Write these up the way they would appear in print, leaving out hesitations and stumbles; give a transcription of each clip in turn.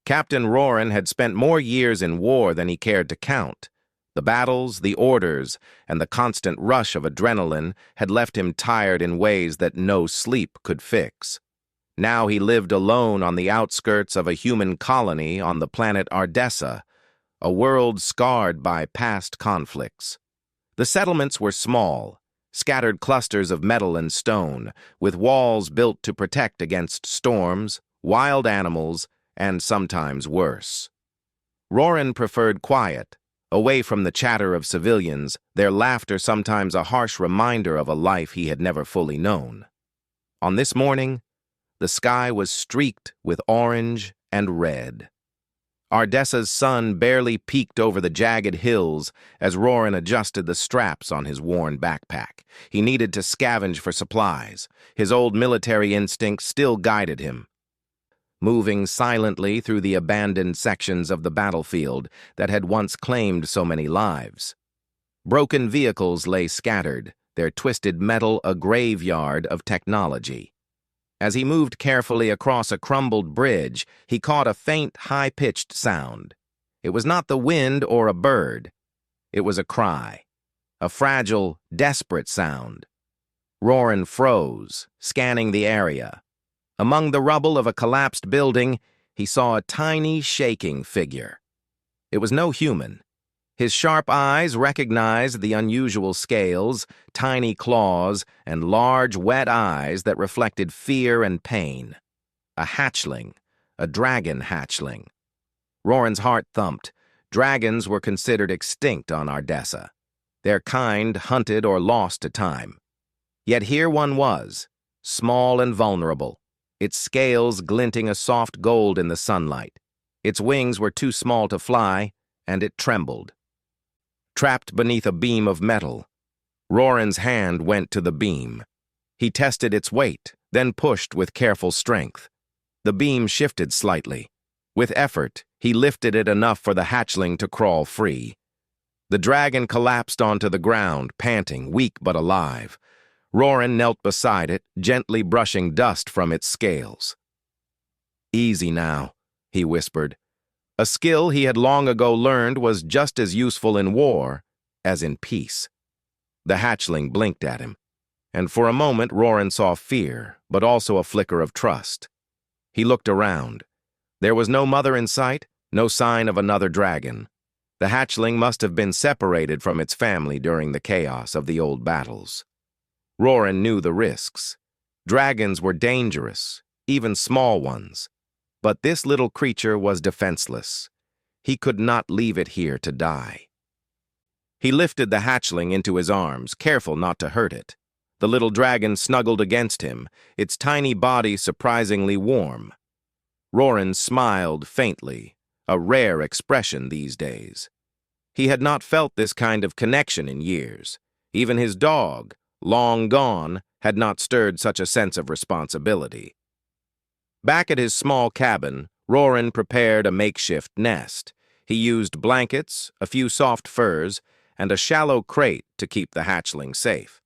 Captain Roran had spent more years in war than he cared to count. The battles, the orders, and the constant rush of adrenaline had left him tired in ways that no sleep could fix. Now he lived alone on the outskirts of a human colony on the planet Ardessa, a world scarred by past conflicts. The settlements were small, scattered clusters of metal and stone, with walls built to protect against storms, wild animals, and sometimes worse. Roran preferred quiet, away from the chatter of civilians, their laughter sometimes a harsh reminder of a life he had never fully known. On this morning, the sky was streaked with orange and red. Ardessa's sun barely peeked over the jagged hills as Roran adjusted the straps on his worn backpack. He needed to scavenge for supplies. His old military instinct still guided him. Moving silently through the abandoned sections of the battlefield that had once claimed so many lives. Broken vehicles lay scattered, their twisted metal a graveyard of technology. As he moved carefully across a crumbled bridge, he caught a faint, high-pitched sound. It was not the wind or a bird. It was a cry, a fragile, desperate sound. Roran froze, scanning the area. Among the rubble of a collapsed building, he saw a tiny, shaking figure. It was no human. His sharp eyes recognized the unusual scales, tiny claws, and large, wet eyes that reflected fear and pain. A hatchling, a dragon hatchling. Roran's heart thumped. Dragons were considered extinct on Ardessa. Their kind hunted or lost to time. Yet here one was, small and vulnerable, its scales glinting a soft gold in the sunlight. Its wings were too small to fly, and it trembled. Trapped beneath a beam of metal, Roran's hand went to the beam. He tested its weight, then pushed with careful strength. The beam shifted slightly. With effort, he lifted it enough for the hatchling to crawl free. The dragon collapsed onto the ground, panting, weak but alive. Roran knelt beside it, gently brushing dust from its scales. "Easy now," he whispered. A skill he had long ago learned was just as useful in war as in peace. The hatchling blinked at him, and for a moment Roran saw fear, but also a flicker of trust. He looked around. There was no mother in sight, no sign of another dragon. The hatchling must have been separated from its family during the chaos of the old battles. Roran knew the risks. Dragons were dangerous, even small ones. But this little creature was defenseless. He could not leave it here to die. He lifted the hatchling into his arms, careful not to hurt it. The little dragon snuggled against him, its tiny body surprisingly warm. Roran smiled faintly, a rare expression these days. He had not felt this kind of connection in years. Even his dog, long gone, had not stirred such a sense of responsibility. Back at his small cabin, Roran prepared a makeshift nest. He used blankets, a few soft furs, and a shallow crate to keep the hatchling safe.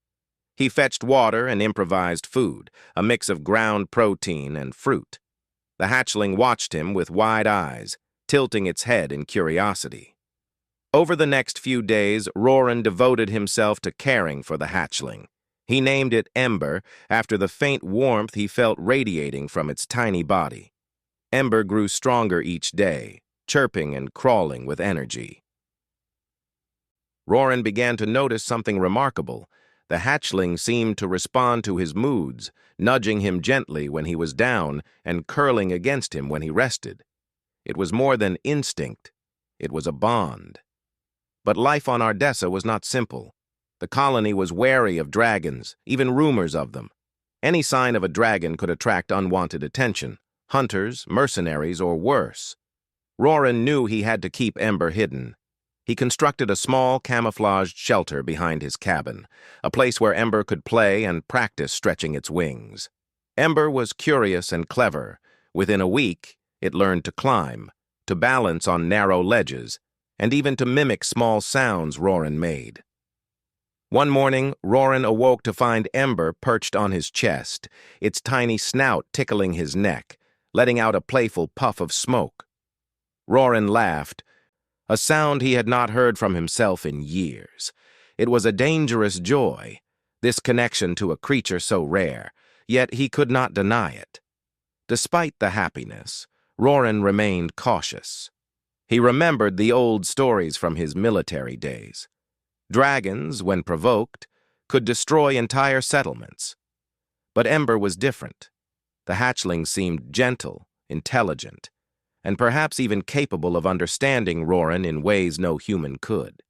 He fetched water and improvised food, a mix of ground protein and fruit. The hatchling watched him with wide eyes, tilting its head in curiosity. Over the next few days, Roran devoted himself to caring for the hatchling. He named it Ember after the faint warmth he felt radiating from its tiny body. Ember grew stronger each day, chirping and crawling with energy. Roran began to notice something remarkable. The hatchling seemed to respond to his moods, nudging him gently when he was down and curling against him when he rested. It was more than instinct. It was a bond. But life on Ardessa was not simple. The colony was wary of dragons, even rumors of them. Any sign of a dragon could attract unwanted attention, hunters, mercenaries, or worse. Roran knew he had to keep Ember hidden. He constructed a small, camouflaged shelter behind his cabin, a place where Ember could play and practice stretching its wings. Ember was curious and clever. Within a week, it learned to climb, to balance on narrow ledges, and even to mimic small sounds Roran made. One morning, Roran awoke to find Ember perched on his chest, its tiny snout tickling his neck, letting out a playful puff of smoke. Roran laughed, a sound he had not heard from himself in years. It was a dangerous joy, this connection to a creature so rare, yet he could not deny it. Despite the happiness, Roran remained cautious. He remembered the old stories from his military days. Dragons, when provoked, could destroy entire settlements. But Ember was different. The hatchling seemed gentle, intelligent, and perhaps even capable of understanding Roran in ways no human could.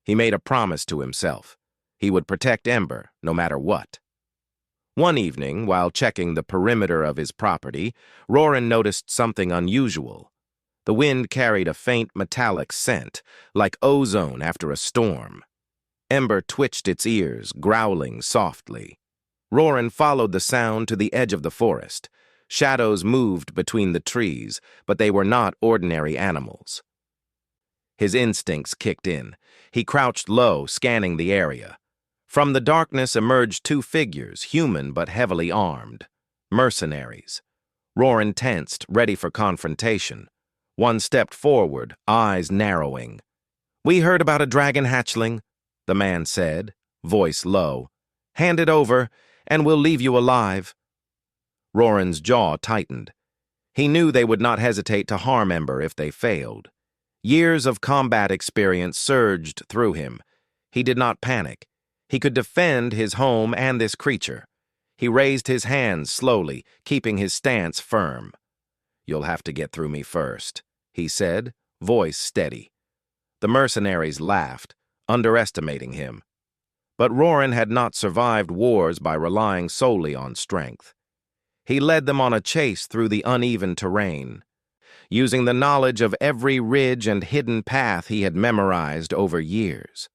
He made a promise to himself. He would protect Ember, no matter what. One evening, while checking the perimeter of his property, Roran noticed something unusual. The wind carried a faint metallic scent, like ozone after a storm. Ember twitched its ears, growling softly. Roran followed the sound to the edge of the forest. Shadows moved between the trees, but they were not ordinary animals. His instincts kicked in. He crouched low, scanning the area. From the darkness emerged two figures, human but heavily armed. Mercenaries. Roran tensed, ready for confrontation. One stepped forward, eyes narrowing. "We heard about a dragon hatchling," the man said, voice low. "Hand it over, and we'll leave you alive." Roran's jaw tightened. He knew they would not hesitate to harm Ember if they failed. Years of combat experience surged through him. He did not panic. He could defend his home and this creature. He raised his hands slowly, keeping his stance firm. "You'll have to get through me first," he said, voice steady. The mercenaries laughed, underestimating him. But Roran had not survived wars by relying solely on strength. He led them on a chase through the uneven terrain, using the knowledge of every ridge and hidden path he had memorized over years.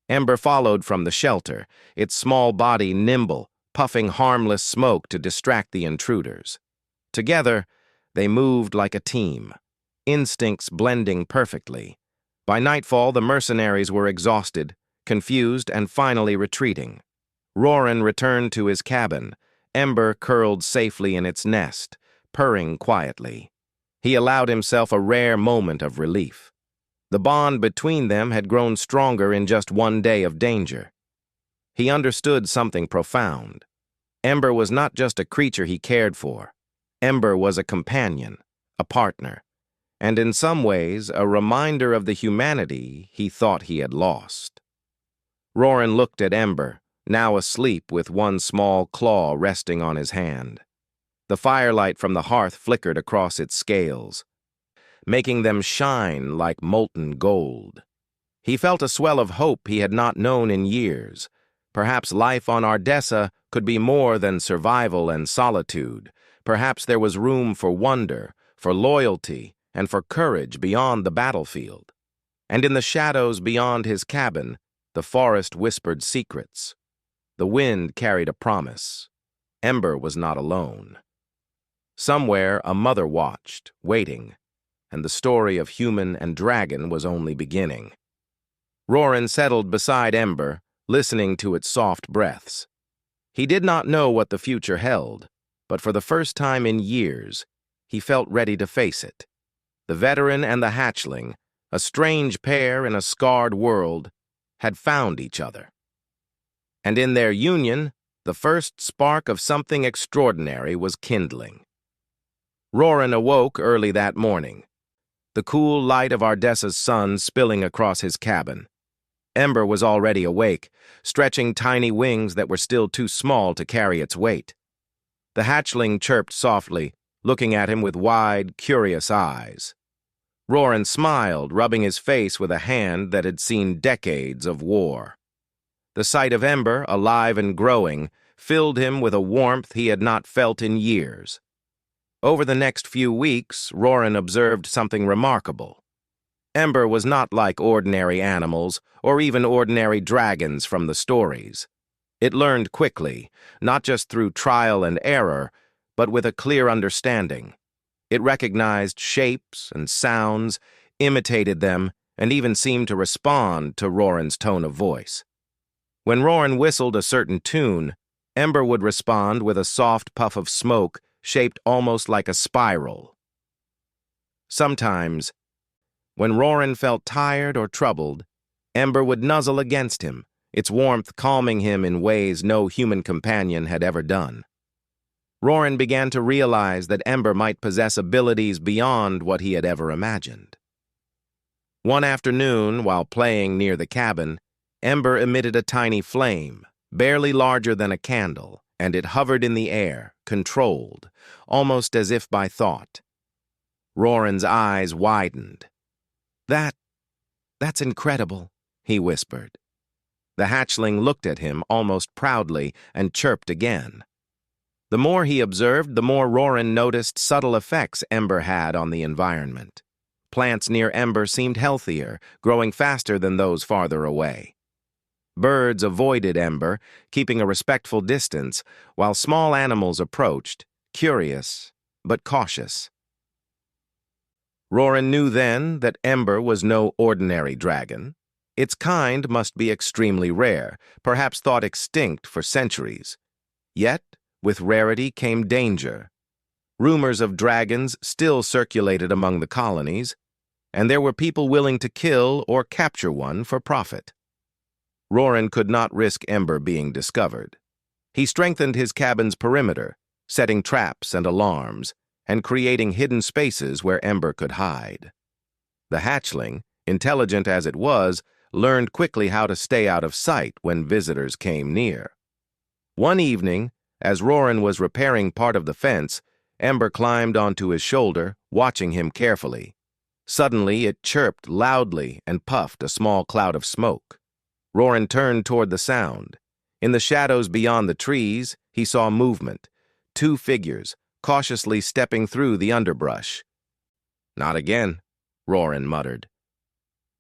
Ember followed from the shelter, its small body nimble, puffing harmless smoke to distract the intruders. Together, they moved like a team, instincts blending perfectly. By nightfall, the mercenaries were exhausted, confused, and finally retreating. Roran returned to his cabin, Ember curled safely in its nest, purring quietly. He allowed himself a rare moment of relief. The bond between them had grown stronger in just one day of danger. He understood something profound. Ember was not just a creature he cared for. Ember was a companion, a partner, and in some ways a reminder of the humanity he thought he had lost. Roran looked at Ember, now asleep with one small claw resting on his hand. The firelight from the hearth flickered across its scales, making them shine like molten gold. He felt a swell of hope he had not known in years. Perhaps life on Ardessa could be more than survival and solitude. Perhaps there was room for wonder, for loyalty, and for courage beyond the battlefield. And in the shadows beyond his cabin, the forest whispered secrets. The wind carried a promise. Ember was not alone. Somewhere a mother watched, waiting, and the story of human and dragon was only beginning. Roran settled beside Ember, listening to its soft breaths. He did not know what the future held, but for the first time in years, he felt ready to face it. The veteran and the hatchling, a strange pair in a scarred world, had found each other. And in their union, the first spark of something extraordinary was kindling. Roran awoke early that morning, the cool light of Ardessa's sun spilling across his cabin. Ember was already awake, stretching tiny wings that were still too small to carry its weight. The hatchling chirped softly, looking at him with wide, curious eyes. Roran smiled, rubbing his face with a hand that had seen decades of war. The sight of Ember, alive and growing, filled him with a warmth he had not felt in years. Over the next few weeks, Roran observed something remarkable. Ember was not like ordinary animals, or even ordinary dragons from the stories. It learned quickly, not just through trial and error, but with a clear understanding. It recognized shapes and sounds, imitated them, and even seemed to respond to Roran's tone of voice. When Roran whistled a certain tune, Ember would respond with a soft puff of smoke shaped almost like a spiral. Sometimes, when Roran felt tired or troubled, Ember would nuzzle against him, its warmth calming him in ways no human companion had ever done. Roran began to realize that Ember might possess abilities beyond what he had ever imagined. One afternoon, while playing near the cabin, Ember emitted a tiny flame, barely larger than a candle, and it hovered in the air, controlled, almost as if by thought. Roran's eyes widened. That's incredible," he whispered. The hatchling looked at him almost proudly and chirped again. The more he observed, the more Roran noticed subtle effects Ember had on the environment. Plants near Ember seemed healthier, growing faster than those farther away. Birds avoided Ember, keeping a respectful distance, while small animals approached, curious but cautious. Roran knew then that Ember was no ordinary dragon. Its kind must be extremely rare, perhaps thought extinct for centuries. Yet, with rarity came danger. Rumors of dragons still circulated among the colonies, and there were people willing to kill or capture one for profit. Roran could not risk Ember being discovered. He strengthened his cabin's perimeter, setting traps and alarms, and creating hidden spaces where Ember could hide. The hatchling, intelligent as it was, learned quickly how to stay out of sight when visitors came near. One evening, as Roran was repairing part of the fence, Ember climbed onto his shoulder, watching him carefully. Suddenly, it chirped loudly and puffed a small cloud of smoke. Roran turned toward the sound. In the shadows beyond the trees, he saw movement. 2 figures, cautiously stepping through the underbrush. "Not again," Roran muttered.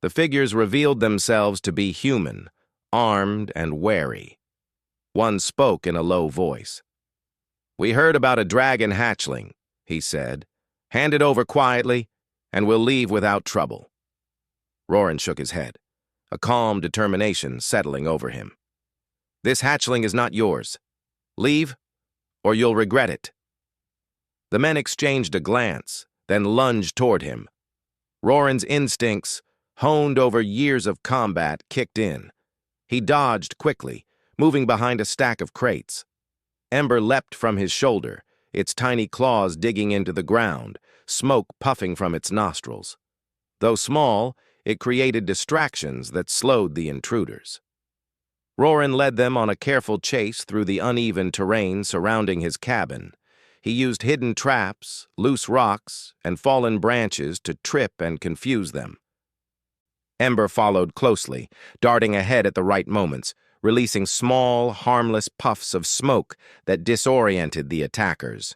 The figures revealed themselves to be human, armed and wary. One spoke in a low voice. "We heard about a dragon hatchling," he said. "Hand it over quietly, and we'll leave without trouble." Roran shook his head, a calm determination settling over him. "This hatchling is not yours. Leave, or you'll regret it." The men exchanged a glance, then lunged toward him. Roran's instincts, honed over years of combat, kicked in. He dodged quickly, moving behind a stack of crates. Ember leapt from his shoulder, its tiny claws digging into the ground, smoke puffing from its nostrils. Though small, it created distractions that slowed the intruders. Roran led them on a careful chase through the uneven terrain surrounding his cabin. He used hidden traps, loose rocks, and fallen branches to trip and confuse them. Ember followed closely, darting ahead at the right moments, releasing small, harmless puffs of smoke that disoriented the attackers.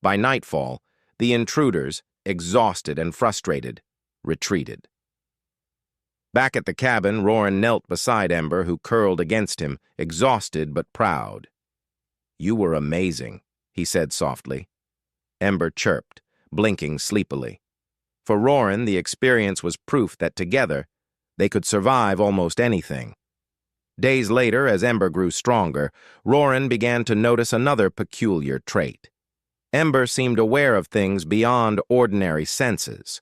By nightfall, the intruders, exhausted and frustrated, retreated. Back at the cabin, Roran knelt beside Ember, who curled against him, exhausted but proud. "You were amazing," he said softly. Ember chirped, blinking sleepily. For Roran, the experience was proof that together, they could survive almost anything. Days later, as Ember grew stronger, Roran began to notice another peculiar trait. Ember seemed aware of things beyond ordinary senses.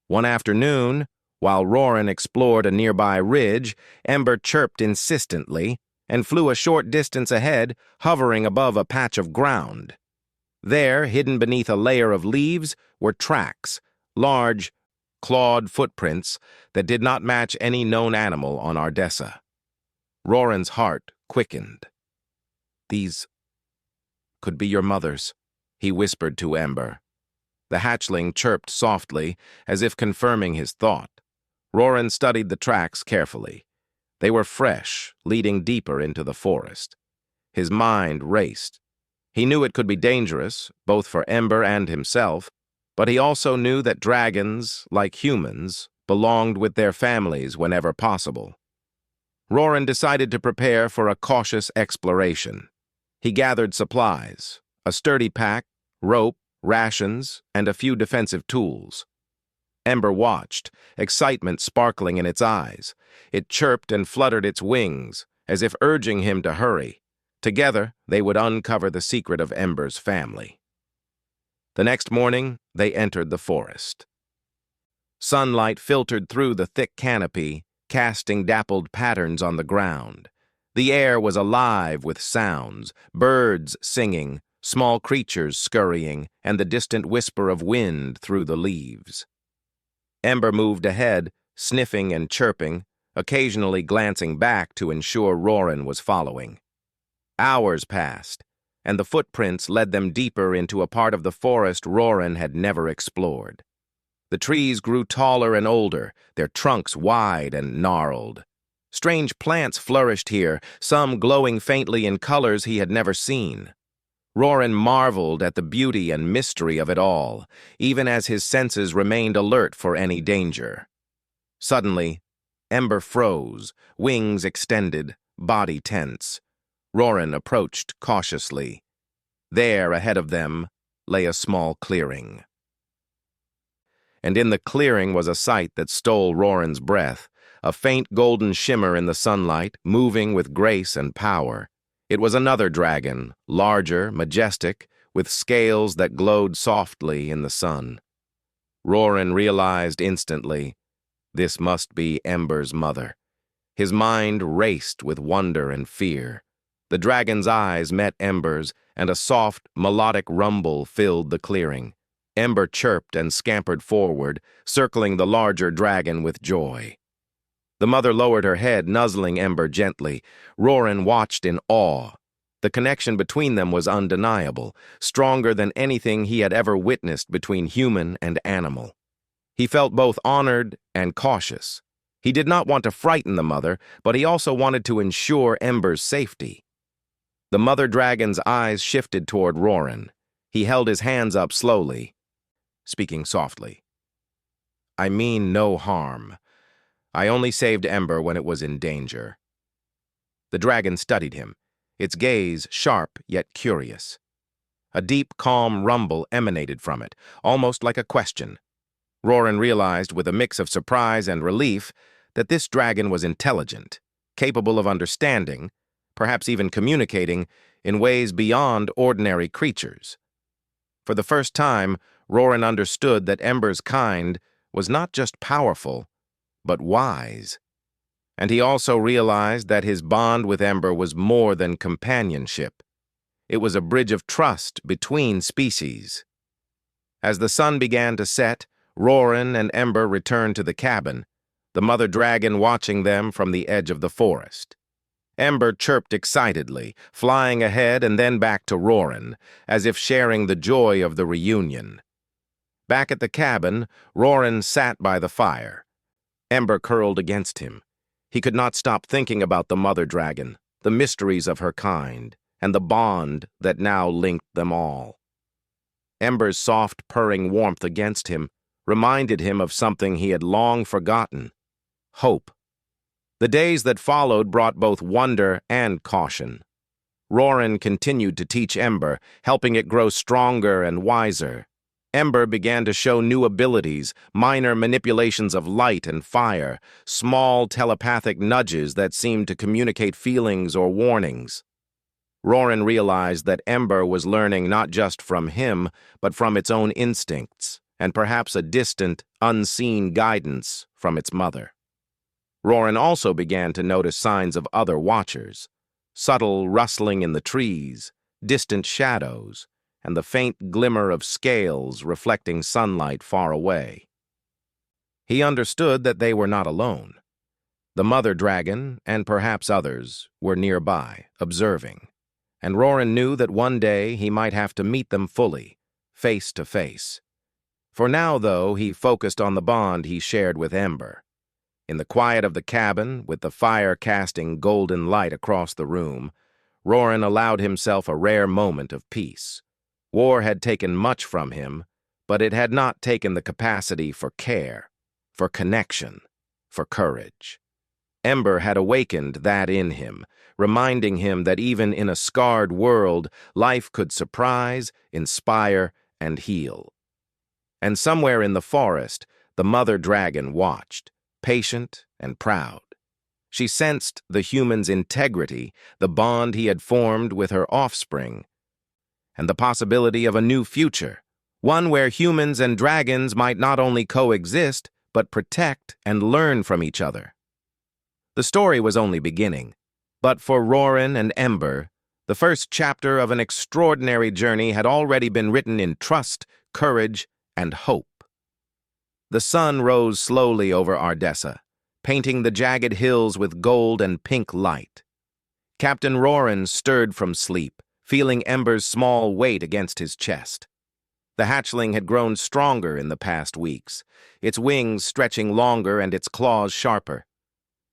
One afternoon, while Roran explored a nearby ridge, Ember chirped insistently and flew a short distance ahead, hovering above a patch of ground. There, hidden beneath a layer of leaves, were tracks, large, clawed footprints that did not match any known animal on Ardessa. Roran's heart quickened. "These could be your mother's," he whispered to Ember. The hatchling chirped softly, as if confirming his thought. Roran studied the tracks carefully. They were fresh, leading deeper into the forest. His mind raced. He knew it could be dangerous, both for Ember and himself, but he also knew that dragons, like humans, belonged with their families whenever possible. Roran decided to prepare for a cautious exploration. He gathered supplies, a sturdy pack, rope, rations, and a few defensive tools. Ember watched, excitement sparkling in its eyes. It chirped and fluttered its wings, as if urging him to hurry. Together, they would uncover the secret of Ember's family. The next morning, they entered the forest. Sunlight filtered through the thick canopy, casting dappled patterns on the ground. The air was alive with sounds, birds singing, small creatures scurrying, and the distant whisper of wind through the leaves. Ember moved ahead, sniffing and chirping, occasionally glancing back to ensure Roran was following. Hours passed, and the footprints led them deeper into a part of the forest Roran had never explored. The trees grew taller and older, their trunks wide and gnarled. Strange plants flourished here, some glowing faintly in colors he had never seen. Roran marveled at the beauty and mystery of it all, even as his senses remained alert for any danger. Suddenly, Ember froze, wings extended, body tense. Roran approached cautiously. There, ahead of them, lay a small clearing. And in the clearing was a sight that stole Roran's breath, a faint golden shimmer in the sunlight, moving with grace and power. It was another dragon, larger, majestic, with scales that glowed softly in the sun. Roran realized instantly, this must be Ember's mother. His mind raced with wonder and fear. The dragon's eyes met Ember's, and a soft, melodic rumble filled the clearing. Ember chirped and scampered forward, circling the larger dragon with joy. The mother lowered her head, nuzzling Ember gently. Roran watched in awe. The connection between them was undeniable, stronger than anything he had ever witnessed between human and animal. He felt both honored and cautious. He did not want to frighten the mother, but he also wanted to ensure Ember's safety. The mother dragon's eyes shifted toward Roran. He held his hands up slowly, speaking softly. I mean no harm. I only saved Ember when it was in danger. The dragon studied him, its gaze sharp yet curious. A deep, calm rumble emanated from it, almost like a question. Roran realized, with a mix of surprise and relief, that this dragon was intelligent, capable of understanding, perhaps even communicating, in ways beyond ordinary creatures. For the first time, Roran understood that Ember's kind was not just powerful, but wise. And he also realized that his bond with Ember was more than companionship. It was a bridge of trust between species. As the sun began to set, Roran and Ember returned to the cabin, the mother dragon watching them from the edge of the forest. Ember chirped excitedly, flying ahead and then back to Roran, as if sharing the joy of the reunion. Back at the cabin, Roran sat by the fire. Ember curled against him. He could not stop thinking about the mother dragon, the mysteries of her kind, and the bond that now linked them all. Ember's soft, purring warmth against him reminded him of something he had long forgotten: hope. The days that followed brought both wonder and caution. Roran continued to teach Ember, helping it grow stronger and wiser. Ember began to show new abilities, minor manipulations of light and fire, small telepathic nudges that seemed to communicate feelings or warnings. Roran realized that Ember was learning not just from him, but from its own instincts, and perhaps a distant, unseen guidance from its mother. Roran also began to notice signs of other watchers, subtle rustling in the trees, distant shadows, and the faint glimmer of scales reflecting sunlight far away. He understood that they were not alone. The mother dragon, and perhaps others, were nearby, observing, and Roran knew that one day he might have to meet them fully, face to face. For now, though, he focused on the bond he shared with Ember. In the quiet of the cabin, with the fire casting golden light across the room, Roran allowed himself a rare moment of peace. War had taken much from him, but it had not taken the capacity for care, for connection, for courage. Ember had awakened that in him, reminding him that even in a scarred world, life could surprise, inspire, and heal. And somewhere in the forest, the mother dragon watched, patient and proud. She sensed the human's integrity, the bond he had formed with her offspring, and the possibility of a new future, one where humans and dragons might not only coexist, but protect and learn from each other. The story was only beginning, but for Roran and Ember, the first chapter of an extraordinary journey had already been written in trust, courage, and hope. The sun rose slowly over Ardessa, painting the jagged hills with gold and pink light. Captain Roran stirred from sleep, feeling Ember's small weight against his chest. The hatchling had grown stronger in the past weeks, its wings stretching longer and its claws sharper.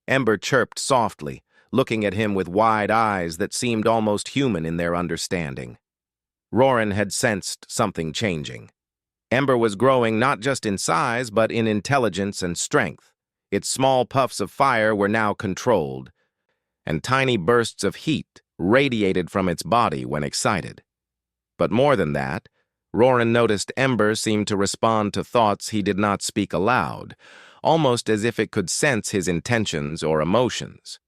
Ember chirped softly, looking at him with wide eyes that seemed almost human in their understanding. Roran had sensed something changing. Ember was growing not just in size, but in intelligence and strength. Its small puffs of fire were now controlled, and tiny bursts of heat radiated from its body when excited. But more than that, Roran noticed Ember seemed to respond to thoughts he did not speak aloud, almost as if it could sense his intentions or emotions.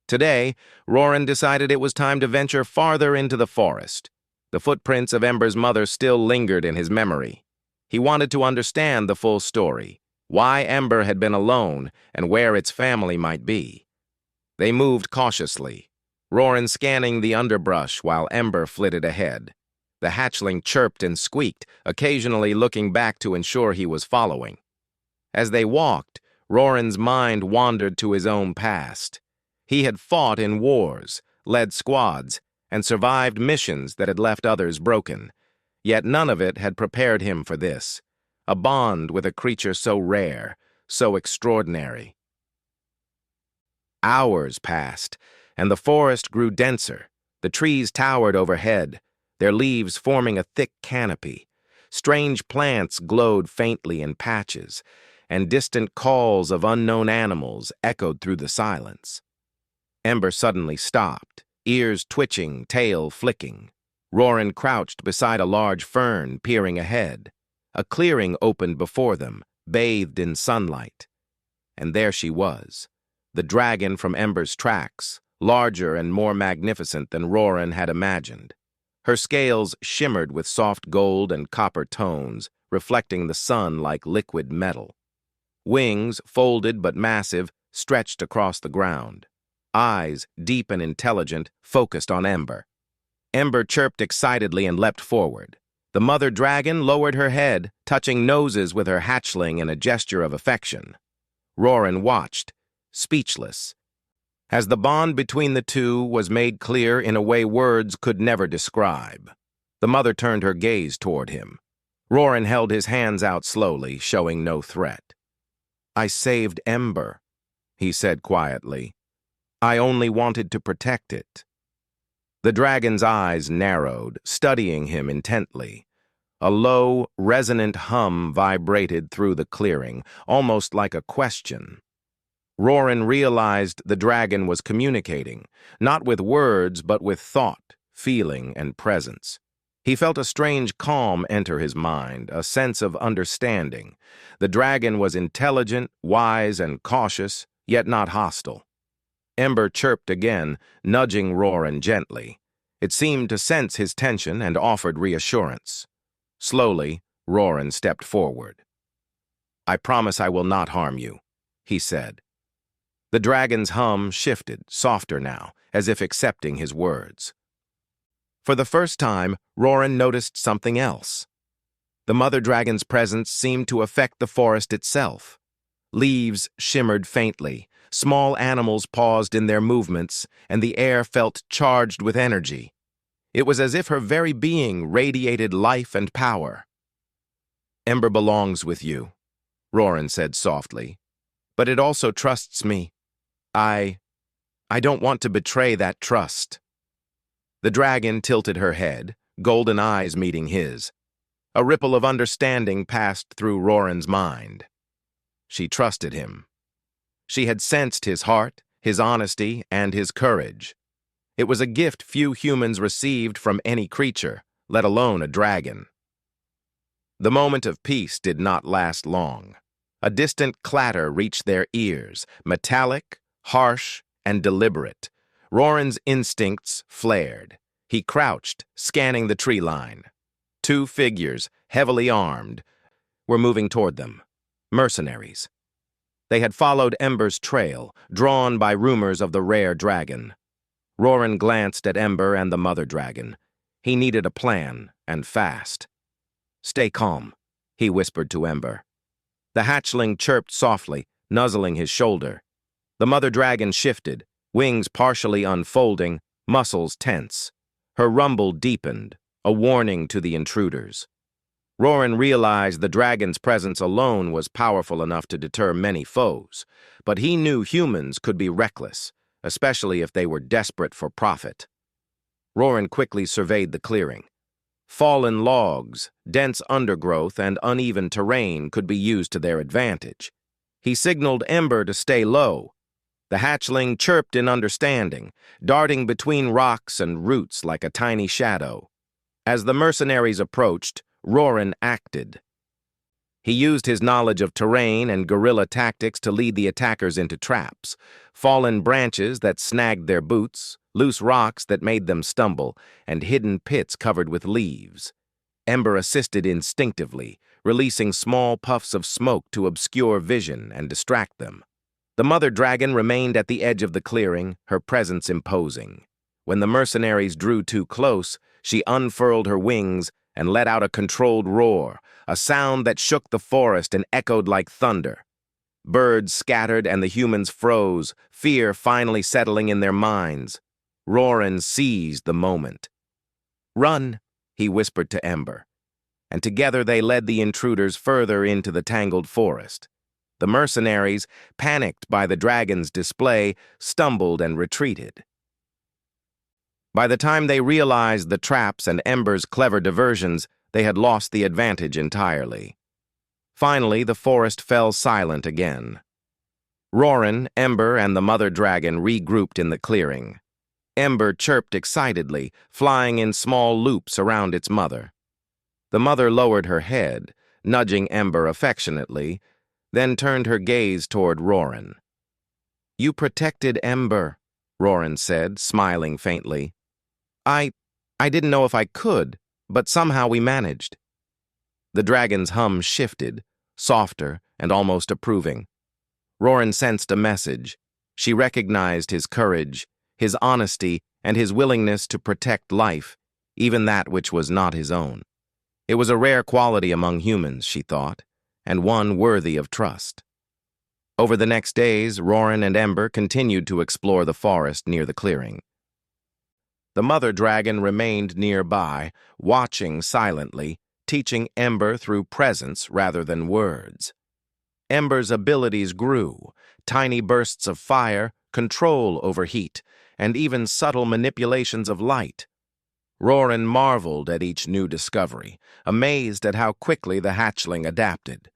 Today, Roran decided it was time to venture farther into the forest. The footprints of Ember's mother still lingered in his memory. He wanted to understand the full story, why Ember had been alone and where its family might be. They moved cautiously, Roran scanning the underbrush while Ember flitted ahead. The hatchling chirped and squeaked, occasionally looking back to ensure he was following. As they walked, Roran's mind wandered to his own past. He had fought in wars, led squads, and survived missions that had left others broken. Yet none of it had prepared him for this, a bond with a creature so rare, so extraordinary. Hours passed, and the forest grew denser. The trees towered overhead, their leaves forming a thick canopy. Strange plants glowed faintly in patches, and distant calls of unknown animals echoed through the silence. Ember suddenly stopped, ears twitching, tail flicking. Roran crouched beside a large fern, peering ahead. A clearing opened before them, bathed in sunlight. And there she was, the dragon from Ember's tracks, larger and more magnificent than Roran had imagined. Her scales shimmered with soft gold and copper tones, reflecting the sun like liquid metal. Wings, folded but massive, stretched across the ground. Eyes, deep and intelligent, focused on Ember. Ember chirped excitedly and leapt forward. The mother dragon lowered her head, touching noses with her hatchling in a gesture of affection. Roran watched, speechless, as the bond between the two was made clear in a way words could never describe. The mother turned her gaze toward him. Roran held his hands out slowly, showing no threat. "I saved Ember," he said quietly. "I only wanted to protect it." The dragon's eyes narrowed, studying him intently. A low, resonant hum vibrated through the clearing, almost like a question. Roran realized the dragon was communicating, not with words but with thought, feeling, and presence. He felt a strange calm enter his mind, a sense of understanding. The dragon was intelligent, wise, and cautious, yet not hostile. Ember chirped again, nudging Roran gently. It seemed to sense his tension and offered reassurance. Slowly, Roran stepped forward. "I promise I will not harm you," he said. The dragon's hum shifted, softer now, as if accepting his words. For the first time, Roran noticed something else. The mother dragon's presence seemed to affect the forest itself. Leaves shimmered faintly, small animals paused in their movements, and the air felt charged with energy. It was as if her very being radiated life and power. "Ember belongs with you," Roran said softly, "but it also trusts me. I don't want to betray that trust." The dragon tilted her head, golden eyes meeting his. A ripple of understanding passed through Roran's mind. She trusted him. She had sensed his heart, his honesty, and his courage. It was a gift few humans received from any creature, let alone a dragon. The moment of peace did not last long. A distant clatter reached their ears, metallic, harsh, and deliberate. Roran's instincts flared. He crouched, scanning the tree line. Two figures, heavily armed, were moving toward them. Mercenaries. They had followed Ember's trail, drawn by rumors of the rare dragon. Roran glanced at Ember and the mother dragon. He needed a plan, and fast. "Stay calm," he whispered to Ember. The hatchling chirped softly, nuzzling his shoulder. The mother dragon shifted, wings partially unfolding, muscles tense. Her rumble deepened, a warning to the intruders. Roran realized the dragon's presence alone was powerful enough to deter many foes, but he knew humans could be reckless, especially if they were desperate for profit. Roran quickly surveyed the clearing. Fallen logs, dense undergrowth, and uneven terrain could be used to their advantage. He signaled Ember to stay low. The hatchling chirped in understanding, darting between rocks and roots like a tiny shadow. As the mercenaries approached, Roran acted. He used his knowledge of terrain and guerrilla tactics to lead the attackers into traps, fallen branches that snagged their boots, loose rocks that made them stumble, and hidden pits covered with leaves. Ember assisted instinctively, releasing small puffs of smoke to obscure vision and distract them. The mother dragon remained at the edge of the clearing, her presence imposing. When the mercenaries drew too close, she unfurled her wings and let out a controlled roar, a sound that shook the forest and echoed like thunder. Birds scattered and the humans froze, fear finally settling in their minds. Roran seized the moment. "Run," he whispered to Ember, and together they led the intruders further into the tangled forest. The mercenaries, panicked by the dragon's display, stumbled and retreated. By the time they realized the traps and Ember's clever diversions, they had lost the advantage entirely. Finally, the forest fell silent again. Roran, Ember, and the mother dragon regrouped in the clearing. Ember chirped excitedly, flying in small loops around its mother. The mother lowered her head, nudging Ember affectionately, then turned her gaze toward Roran. "You protected Ember," Roran said, smiling faintly. I didn't know if I could, but somehow we managed." The dragon's hum shifted, softer and almost approving. Roran sensed a message. She recognized his courage, his honesty, and his willingness to protect life, even that which was not his own. It was a rare quality among humans, she thought, and one worthy of trust. Over the next days, Roran and Ember continued to explore the forest near the clearing. The mother dragon remained nearby, watching silently, teaching Ember through presence rather than words. Ember's abilities grew, tiny bursts of fire, control over heat, and even subtle manipulations of light. Roran marveled at each new discovery, amazed at how quickly the hatchling adapted.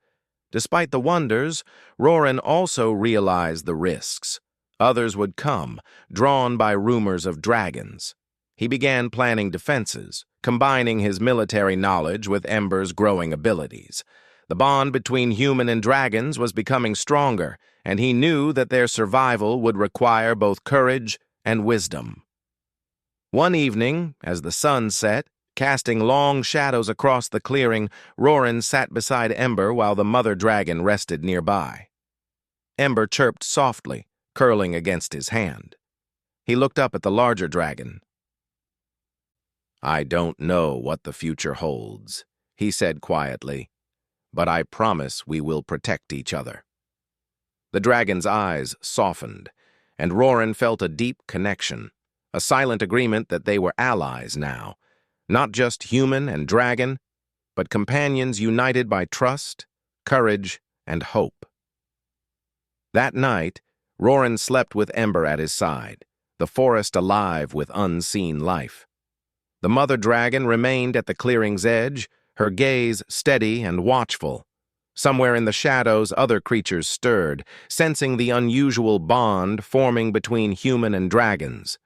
Despite the wonders, Roran also realized the risks. Others would come, drawn by rumors of dragons. He began planning defenses, combining his military knowledge with Ember's growing abilities. The bond between human and dragons was becoming stronger, and he knew that their survival would require both courage and wisdom. One evening, as the sun set, casting long shadows across the clearing, Roran sat beside Ember while the mother dragon rested nearby. Ember chirped softly, curling against his hand. He looked up at the larger dragon. "I don't know what the future holds," he said quietly, "but I promise we will protect each other." The dragon's eyes softened, and Roran felt a deep connection, a silent agreement that they were allies now, not just human and dragon, but companions united by trust, courage, and hope. That night, Roran slept with Ember at his side, the forest alive with unseen life. The mother dragon remained at the clearing's edge, her gaze steady and watchful. Somewhere in the shadows, other creatures stirred, sensing the unusual bond forming between human and dragons.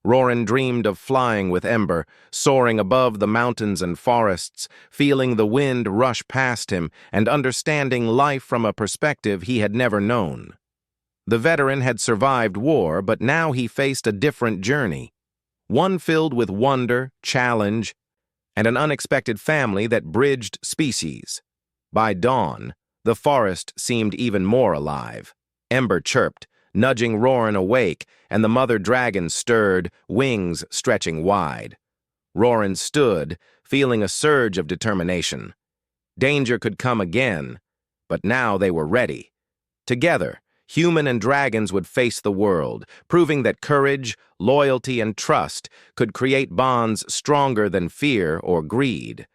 Roran dreamed of flying with Ember, soaring above the mountains and forests, feeling the wind rush past him and understanding life from a perspective he had never known. The veteran had survived war, but now he faced a different journey, one filled with wonder, challenge, and an unexpected family that bridged species. By dawn, The forest seemed even more alive. Ember chirped, nudging Roran awake, and the mother dragon stirred, wings stretching wide. Roran stood, feeling a surge of determination. Danger could come again, but now they were ready. Together, human and dragons would face the world, proving that courage, loyalty, and trust could create bonds stronger than fear or greed.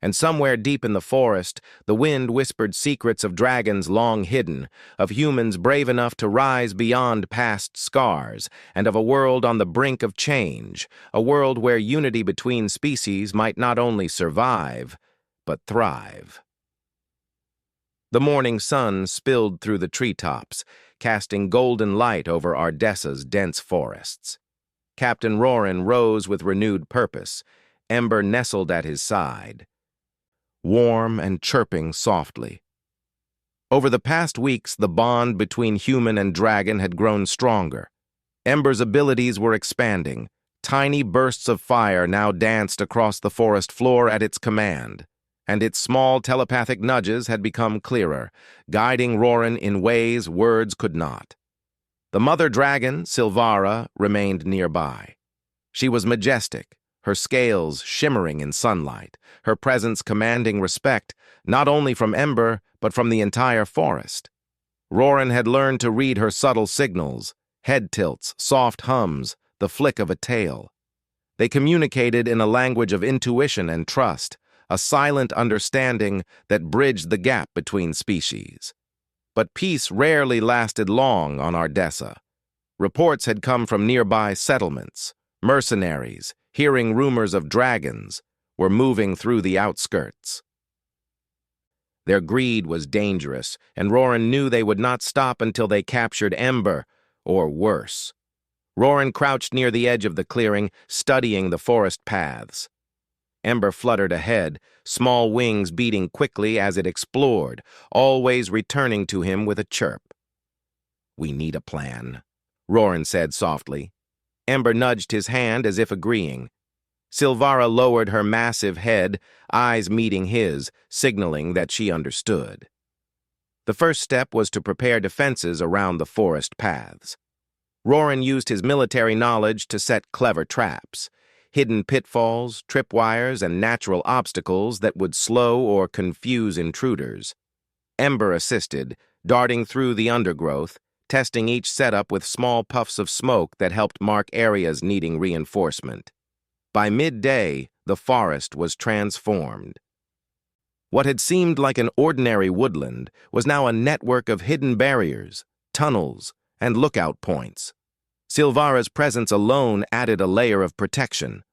And somewhere deep in the forest, the wind whispered secrets of dragons long hidden, of humans brave enough to rise beyond past scars, and of a world on the brink of change, a world where unity between species might not only survive, but thrive. The morning sun spilled through the treetops, casting golden light over Ardessa's dense forests. Captain Roran rose with renewed purpose, Ember nestled at his side, warm and chirping softly. Over the past weeks, the bond between human and dragon had grown stronger. Ember's abilities were expanding. Tiny bursts of fire now danced across the forest floor at its command, and its small telepathic nudges had become clearer, guiding Roran in ways words could not. The mother dragon, Silvara, remained nearby. She was majestic, her scales shimmering in sunlight, her presence commanding respect not only from Ember but from the entire forest. Roran had learned to read her subtle signals, head tilts, soft hums, the flick of a tail. They communicated in a language of intuition and trust, a silent understanding that bridged the gap between species. But peace rarely lasted long on Ardessa. Reports had come from nearby settlements. Mercenaries, hearing rumors of dragons, were moving through the outskirts. Their greed was dangerous, and Roran knew they would not stop until they captured Ember, or worse. Roran crouched near the edge of the clearing, studying the forest paths. Ember fluttered ahead, small wings beating quickly as it explored, always returning to him with a chirp. "We need a plan," Roran said softly. Ember nudged his hand as if agreeing. Silvara lowered her massive head, eyes meeting his, signaling that she understood. The first step was to prepare defenses around the forest paths. Roran used his military knowledge to set clever traps, hidden pitfalls, tripwires, and natural obstacles that would slow or confuse intruders. Ember assisted, darting through the undergrowth, testing each setup with small puffs of smoke that helped mark areas needing reinforcement. By midday, the forest was transformed. What had seemed like an ordinary woodland was now a network of hidden barriers, tunnels, and lookout points. Silvara's presence alone added a layer of protection.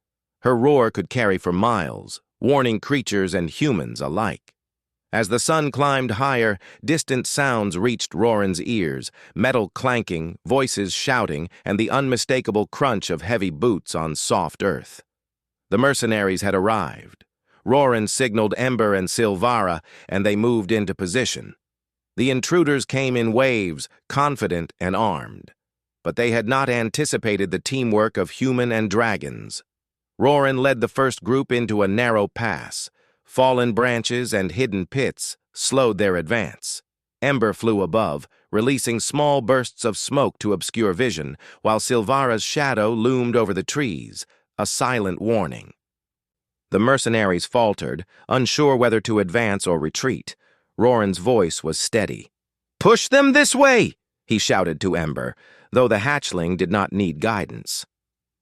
Her roar could carry for miles, warning creatures and humans alike. As the sun climbed higher, distant sounds reached Roran's ears, metal clanking, voices shouting, and the unmistakable crunch of heavy boots on soft earth. The mercenaries had arrived. Roran signaled Ember and Silvara, and they moved into position. The intruders came in waves, confident and armed. But they had not anticipated the teamwork of human and dragons. Roran led the first group into a narrow pass. Fallen branches and hidden pits slowed their advance. Ember flew above, releasing small bursts of smoke to obscure vision, while Silvara's shadow loomed over the trees, a silent warning. The mercenaries faltered, unsure whether to advance or retreat. Roran's voice was steady. "Push them this way!" he shouted to Ember, though the hatchling did not need guidance.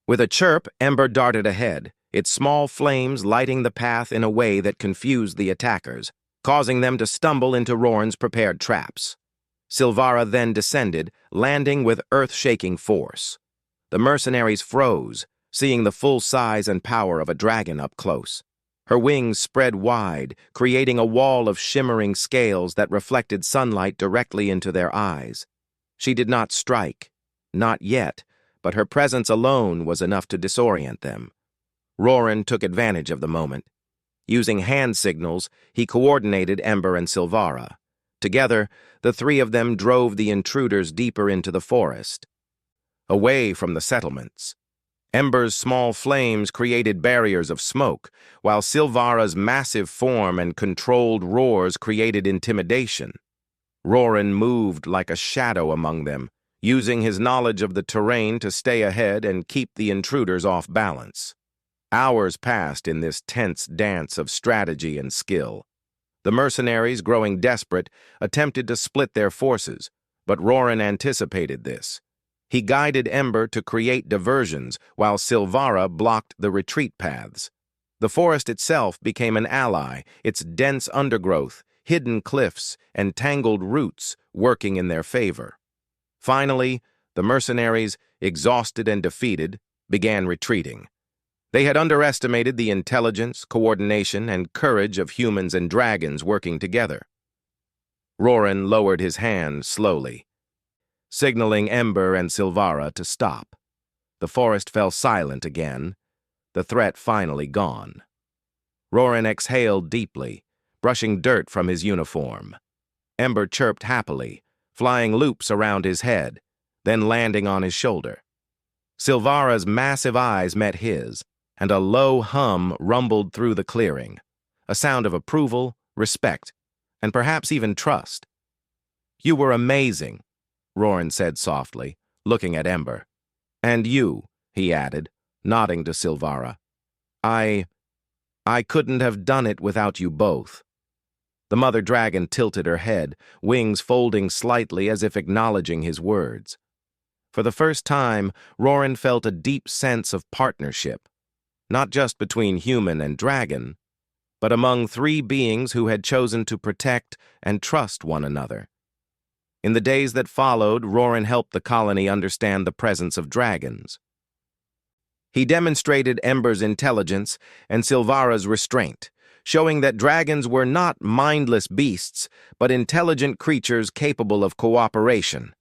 With a chirp, Ember darted ahead, its small flames lighting the path in a way that confused the attackers, causing them to stumble into Roran's prepared traps. Silvara then descended, landing with earth-shaking force. The mercenaries froze, seeing the full size and power of a dragon up close. Her wings spread wide, creating a wall of shimmering scales that reflected sunlight directly into their eyes. She did not strike, not yet, but her presence alone was enough to disorient them. Roran took advantage of the moment. Using hand signals, he coordinated Ember and Silvara. Together, the three of them drove the intruders deeper into the forest, away from the settlements. Ember's small flames created barriers of smoke, while Silvara's massive form and controlled roars created intimidation. Roran moved like a shadow among them, using his knowledge of the terrain to stay ahead and keep the intruders off balance. Hours passed in this tense dance of strategy and skill. The mercenaries, growing desperate, attempted to split their forces, but Roran anticipated this. He guided Ember to create diversions while Silvara blocked the retreat paths. The forest itself became an ally, its dense undergrowth, hidden cliffs, and tangled roots working in their favor. Finally, the mercenaries, exhausted and defeated, began retreating. They had underestimated the intelligence, coordination, and courage of humans and dragons working together. Roran lowered his hand slowly, signaling Ember and Silvara to stop. The forest fell silent again, the threat finally gone. Roran exhaled deeply, brushing dirt from his uniform. Ember chirped happily, flying loops around his head, then landing on his shoulder. Silvara's massive eyes met his, and a low hum rumbled through the clearing, a sound of approval, respect, and perhaps even trust. "You were amazing," Roran said softly, looking at Ember. "And you," he added, nodding to Silvara. I couldn't have done it without you both." The mother dragon tilted her head, wings folding slightly as if acknowledging his words. For the first time, Roran felt a deep sense of partnership, not just between human and dragon, but among three beings who had chosen to protect and trust one another. In the days that followed, Roran helped the colony understand the presence of dragons. He demonstrated Ember's intelligence and Silvara's restraint, showing that dragons were not mindless beasts, but intelligent creatures capable of cooperation.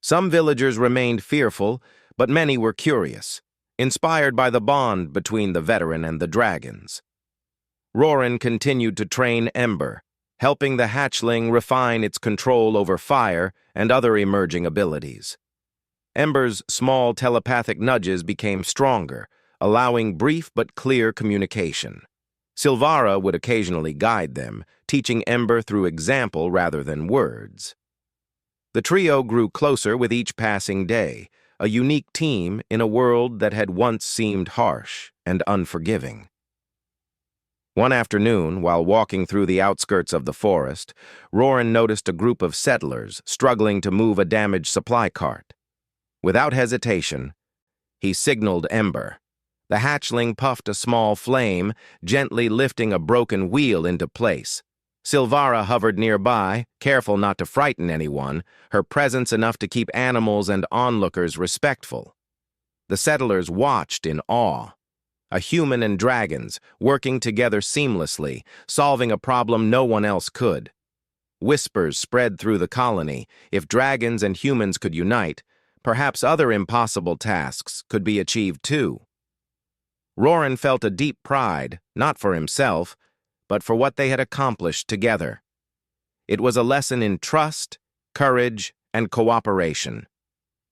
Some villagers remained fearful, but many were curious, inspired by the bond between the veteran and the dragons. Roran continued to train Ember, helping the hatchling refine its control over fire and other emerging abilities. Ember's small telepathic nudges became stronger, allowing brief but clear communication. Silvara would occasionally guide them, teaching Ember through example rather than words. The trio grew closer with each passing day, a unique team in a world that had once seemed harsh and unforgiving. One afternoon, while walking through the outskirts of the forest, Roran noticed a group of settlers struggling to move a damaged supply cart. Without hesitation, he signaled Ember. The hatchling puffed a small flame, gently lifting a broken wheel into place. Silvara hovered nearby, careful not to frighten anyone, her presence enough to keep animals and onlookers respectful. The settlers watched in awe. A human and dragons, working together seamlessly, solving a problem no one else could. Whispers spread through the colony. If dragons and humans could unite, perhaps other impossible tasks could be achieved too. Roran felt a deep pride, not for himself, but for what they had accomplished together. It was a lesson in trust, courage, and cooperation.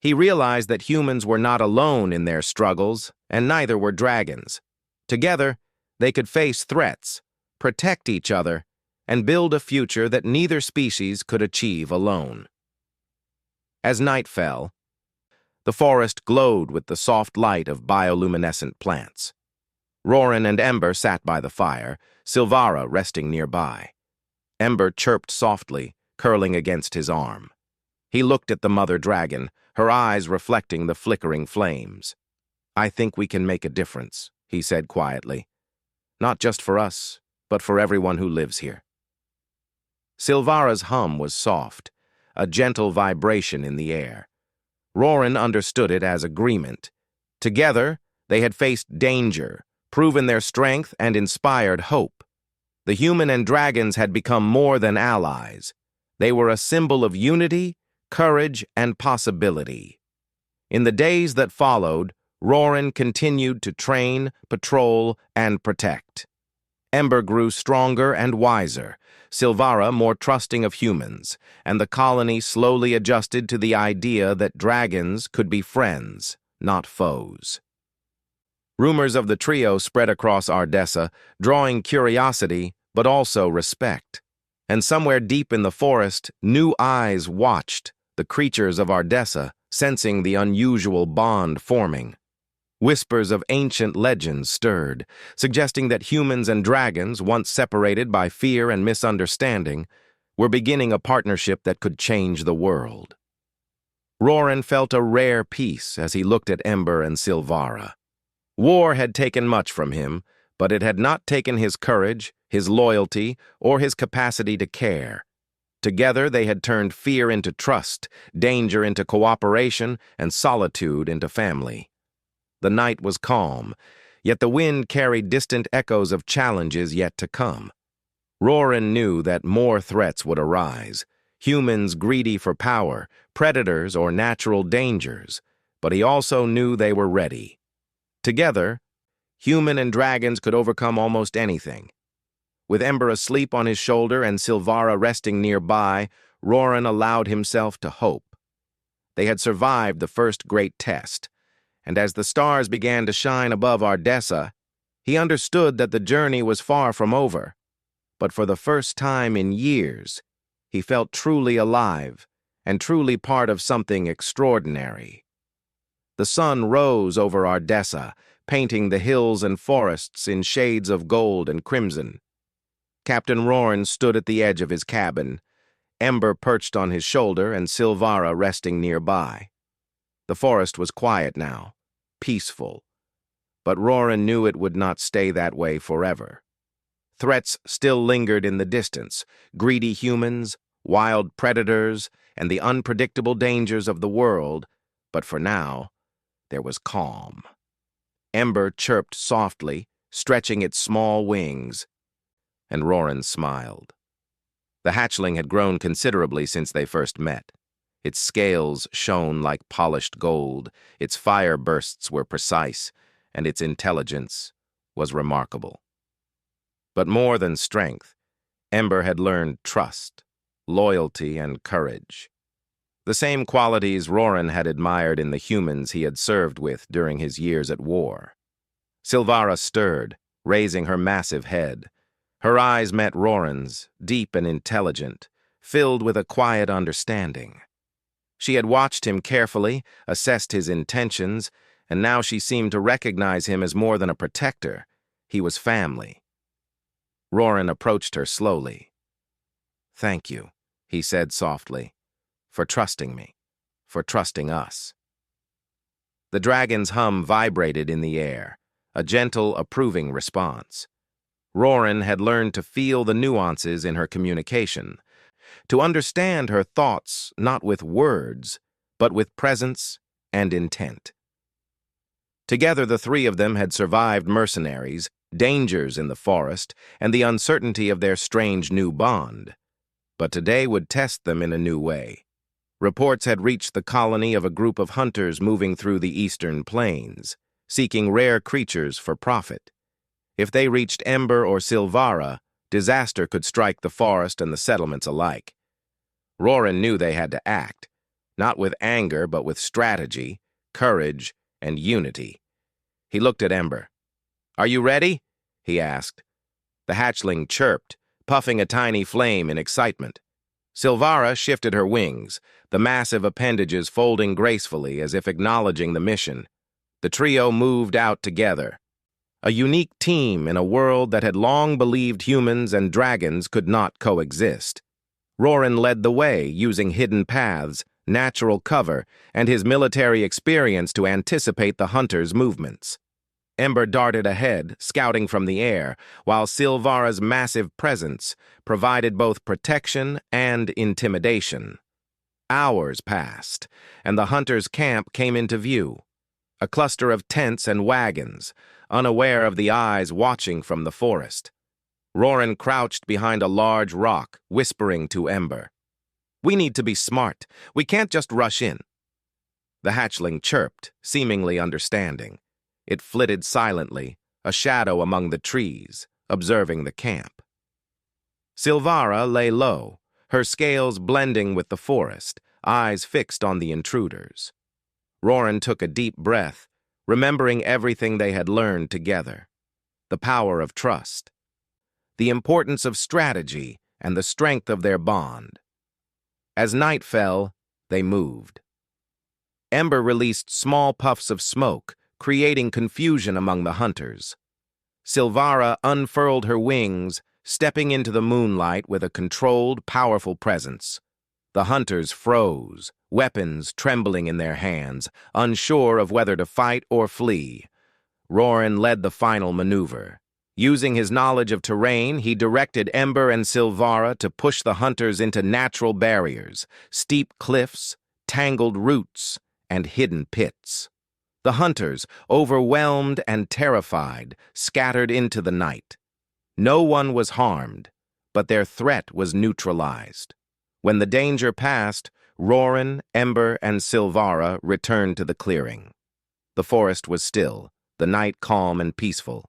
He realized that humans were not alone in their struggles, and neither were dragons. Together, they could face threats, protect each other, and build a future that neither species could achieve alone. As night fell, the forest glowed with the soft light of bioluminescent plants. Roran and Ember sat by the fire, Silvara resting nearby. Ember chirped softly, curling against his arm. He looked at the mother dragon, her eyes reflecting the flickering flames. "I think we can make a difference," he said quietly. "Not just for us, but for everyone who lives here." Silvara's hum was soft, a gentle vibration in the air. Roran understood it as agreement. Together, they had faced danger, proven their strength, and inspired hope. The human and dragons had become more than allies. They were a symbol of unity, courage, and possibility. In the days that followed, Roran continued to train, patrol, and protect. Ember grew stronger and wiser, Silvara more trusting of humans, and the colony slowly adjusted to the idea that dragons could be friends, not foes. Rumors of the trio spread across Ardessa, drawing curiosity but also respect. And somewhere deep in the forest, new eyes watched the creatures of Ardessa, sensing the unusual bond forming. Whispers of ancient legends stirred, suggesting that humans and dragons, once separated by fear and misunderstanding, were beginning a partnership that could change the world. Roran felt a rare peace as he looked at Ember and Silvara. War had taken much from him, but it had not taken his courage, his loyalty, or his capacity to care. Together they had turned fear into trust, danger into cooperation, and solitude into family. The night was calm, yet the wind carried distant echoes of challenges yet to come. Roran knew that more threats would arise, humans greedy for power, predators or natural dangers, but he also knew they were ready. Together, human and dragons could overcome almost anything. With Ember asleep on his shoulder and Silvara resting nearby, Roran allowed himself to hope. They had survived the first great test, and as the stars began to shine above Ardessa, he understood that the journey was far from over. But for the first time in years, he felt truly alive and truly part of something extraordinary. The sun rose over Ardessa, painting the hills and forests in shades of gold and crimson. Captain Roran stood at the edge of his cabin, Ember perched on his shoulder and Silvara resting nearby. The forest was quiet now, peaceful, but Roran knew it would not stay that way forever. Threats still lingered in the distance, greedy humans, wild predators, and the unpredictable dangers of the world, but for now, there was calm. Ember chirped softly, stretching its small wings, and Roran smiled. The hatchling had grown considerably since they first met. Its scales shone like polished gold, its fire bursts were precise, and its intelligence was remarkable. But more than strength, Ember had learned trust, loyalty, and courage. The same qualities Roran had admired in the humans he had served with during his years at war. Silvara stirred, raising her massive head. Her eyes met Roran's, deep and intelligent, filled with a quiet understanding. She had watched him carefully, assessed his intentions, and now she seemed to recognize him as more than a protector. He was family. Roran approached her slowly. "Thank you," he said softly, "for trusting me, for trusting us." The dragon's hum vibrated in the air, a gentle, approving response. Roran had learned to feel the nuances in her communication, to understand her thoughts not with words, but with presence and intent. Together the three of them had survived mercenaries, dangers in the forest, and the uncertainty of their strange new bond. But today would test them in a new way. Reports had reached the colony of a group of hunters moving through the eastern plains, seeking rare creatures for profit. If they reached Ember or Silvara, disaster could strike the forest and the settlements alike. Roran knew they had to act, not with anger but with strategy, courage, and unity. He looked at Ember. "Are you ready?" he asked. The hatchling chirped, puffing a tiny flame in excitement. Silvara shifted her wings, the massive appendages folding gracefully as if acknowledging the mission. The trio moved out together. A unique team in a world that had long believed humans and dragons could not coexist. Roran led the way, using hidden paths, natural cover, and his military experience to anticipate the hunters' movements. Ember darted ahead, scouting from the air, while Silvara's massive presence provided both protection and intimidation. Hours passed, and the hunters' camp came into view. A cluster of tents and wagons, unaware of the eyes watching from the forest. Roran crouched behind a large rock, whispering to Ember. "We need to be smart. We can't just rush in." The hatchling chirped, seemingly understanding. It flitted silently, a shadow among the trees, observing the camp. Silvara lay low, her scales blending with the forest, eyes fixed on the intruders. Roran took a deep breath, remembering everything they had learned together. The power of trust, the importance of strategy, and the strength of their bond. As night fell, they moved. Ember released small puffs of smoke, creating confusion among the hunters. Silvara unfurled her wings, stepping into the moonlight with a controlled, powerful presence. The hunters froze, weapons trembling in their hands, unsure of whether to fight or flee. Roran led the final maneuver. Using his knowledge of terrain, he directed Ember and Silvara to push the hunters into natural barriers, steep cliffs, tangled roots, and hidden pits. The hunters, overwhelmed and terrified, scattered into the night. No one was harmed, but their threat was neutralized. When the danger passed, Roran, Ember, and Silvara returned to the clearing. The forest was still, the night calm and peaceful.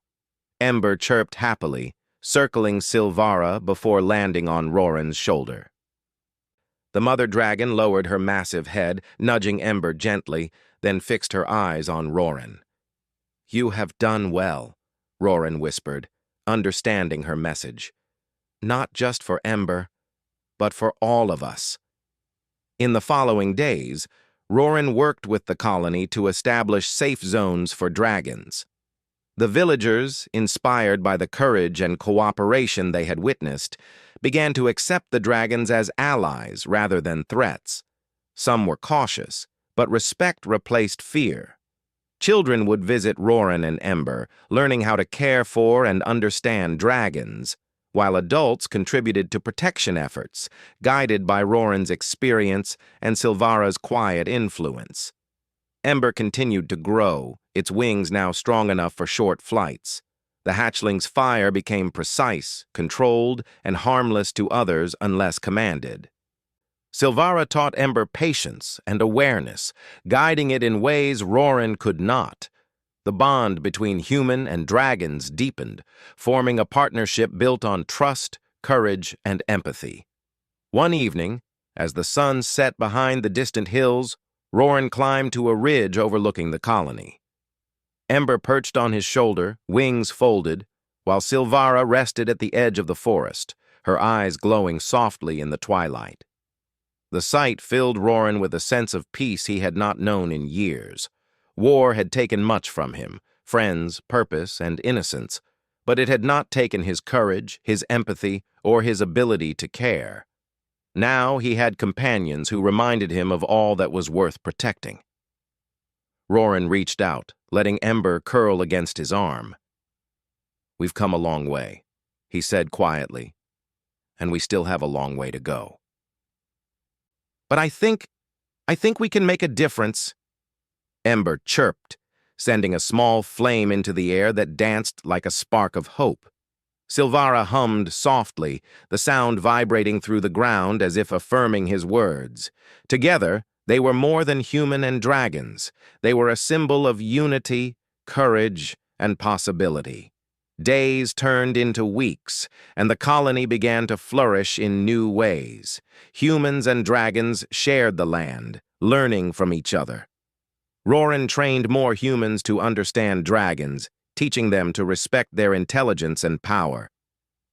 Ember chirped happily, circling Silvara before landing on Roran's shoulder. The mother dragon lowered her massive head, nudging Ember gently, then fixed her eyes on Roran. "You have done well," Roran whispered, understanding her message. "Not just for Ember, but for all of us." In the following days, Roran worked with the colony to establish safe zones for dragons. The villagers, inspired by the courage and cooperation they had witnessed, began to accept the dragons as allies rather than threats. Some were cautious, but respect replaced fear. Children would visit Roran and Ember, learning how to care for and understand dragons, while adults contributed to protection efforts, guided by Roran's experience and Silvara's quiet influence. Ember continued to grow, its wings now strong enough for short flights. The hatchling's fire became precise, controlled, and harmless to others unless commanded. Silvara taught Ember patience and awareness, guiding it in ways Roran could not. The bond between human and dragons deepened, forming a partnership built on trust, courage, and empathy. One evening, as the sun set behind the distant hills, Roran climbed to a ridge overlooking the colony. Ember perched on his shoulder, wings folded, while Silvara rested at the edge of the forest, her eyes glowing softly in the twilight. The sight filled Roran with a sense of peace he had not known in years. War had taken much from him, friends, purpose, and innocence, but it had not taken his courage, his empathy, or his ability to care. Now he had companions who reminded him of all that was worth protecting. Roran reached out, letting Ember curl against his arm. "We've come a long way," he said quietly, "and we still have a long way to go. But I think we can make a difference," Ember chirped, sending a small flame into the air that danced like a spark of hope. Silvara hummed softly, the sound vibrating through the ground as if affirming his words. Together, they were more than human and dragons. They were a symbol of unity, courage, and possibility. Days turned into weeks, and the colony began to flourish in new ways. Humans and dragons shared the land, learning from each other. Roran trained more humans to understand dragons, teaching them to respect their intelligence and power.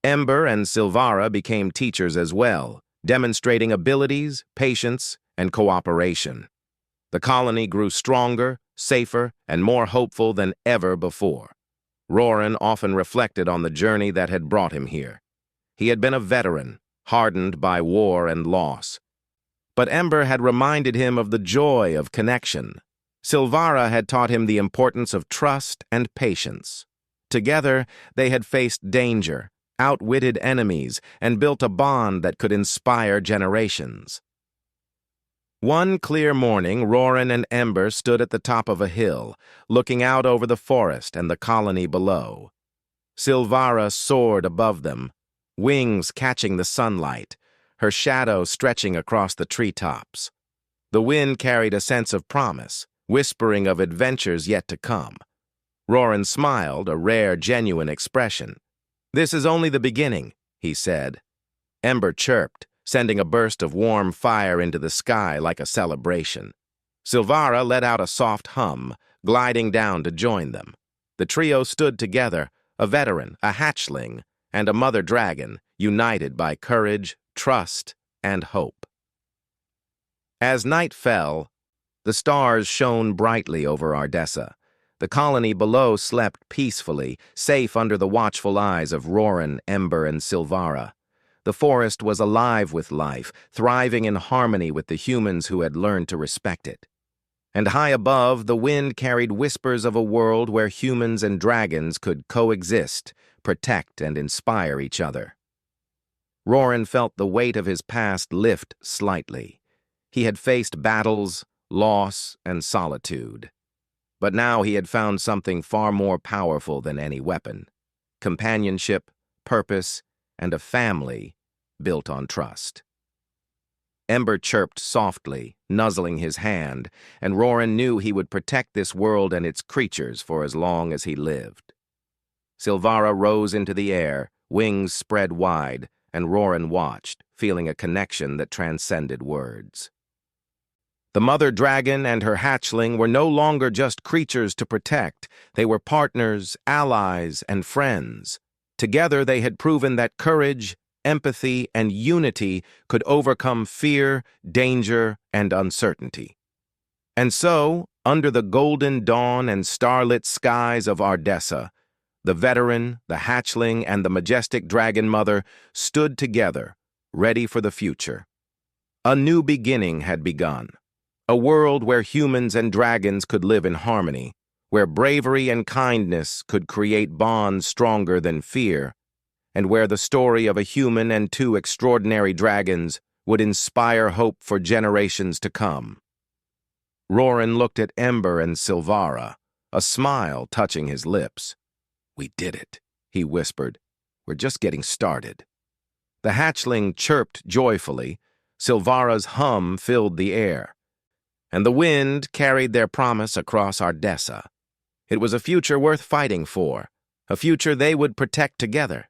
Ember and Silvara became teachers as well, demonstrating abilities, patience, and cooperation. The colony grew stronger, safer, and more hopeful than ever before. Roran often reflected on the journey that had brought him here. He had been a veteran, hardened by war and loss. But Ember had reminded him of the joy of connection. Silvara had taught him the importance of trust and patience. Together, they had faced danger, outwitted enemies, and built a bond that could inspire generations. One clear morning, Roran and Ember stood at the top of a hill, looking out over the forest and the colony below. Silvara soared above them, wings catching the sunlight, her shadow stretching across the treetops. The wind carried a sense of promise, whispering of adventures yet to come. Roran smiled, a rare, genuine expression. "This is only the beginning," he said. Ember chirped, sending a burst of warm fire into the sky like a celebration. Silvara let out a soft hum, gliding down to join them. The trio stood together, a veteran, a hatchling, and a mother dragon, united by courage, trust, and hope. As night fell, the stars shone brightly over Ardessa. The colony below slept peacefully, safe under the watchful eyes of Roran, Ember, and Silvara. The forest was alive with life, thriving in harmony with the humans who had learned to respect it. And high above, the wind carried whispers of a world where humans and dragons could coexist, protect, and inspire each other. Roran felt the weight of his past lift slightly. He had faced battles, loss, and solitude. But now he had found something far more powerful than any weapon: companionship, purpose, and a family built on trust. Ember chirped softly, nuzzling his hand, and Roran knew he would protect this world and its creatures for as long as he lived. Silvara rose into the air, wings spread wide, and Roran watched, feeling a connection that transcended words. The mother dragon and her hatchling were no longer just creatures to protect. They were partners, allies, and friends. Together they had proven that courage, empathy, and unity could overcome fear, danger, and uncertainty. And so, under the golden dawn and starlit skies of Ardessa, the veteran, the hatchling, and the majestic dragon mother stood together, ready for the future. A new beginning had begun. A world where humans and dragons could live in harmony, where bravery and kindness could create bonds stronger than fear, and where the story of a human and two extraordinary dragons would inspire hope for generations to come. Roran looked at Ember and Silvara, a smile touching his lips. "We did it," he whispered. "We're just getting started." The hatchling chirped joyfully. Silvara's hum filled the air, and the wind carried their promise across Ardessa. It was a future worth fighting for, a future they would protect together.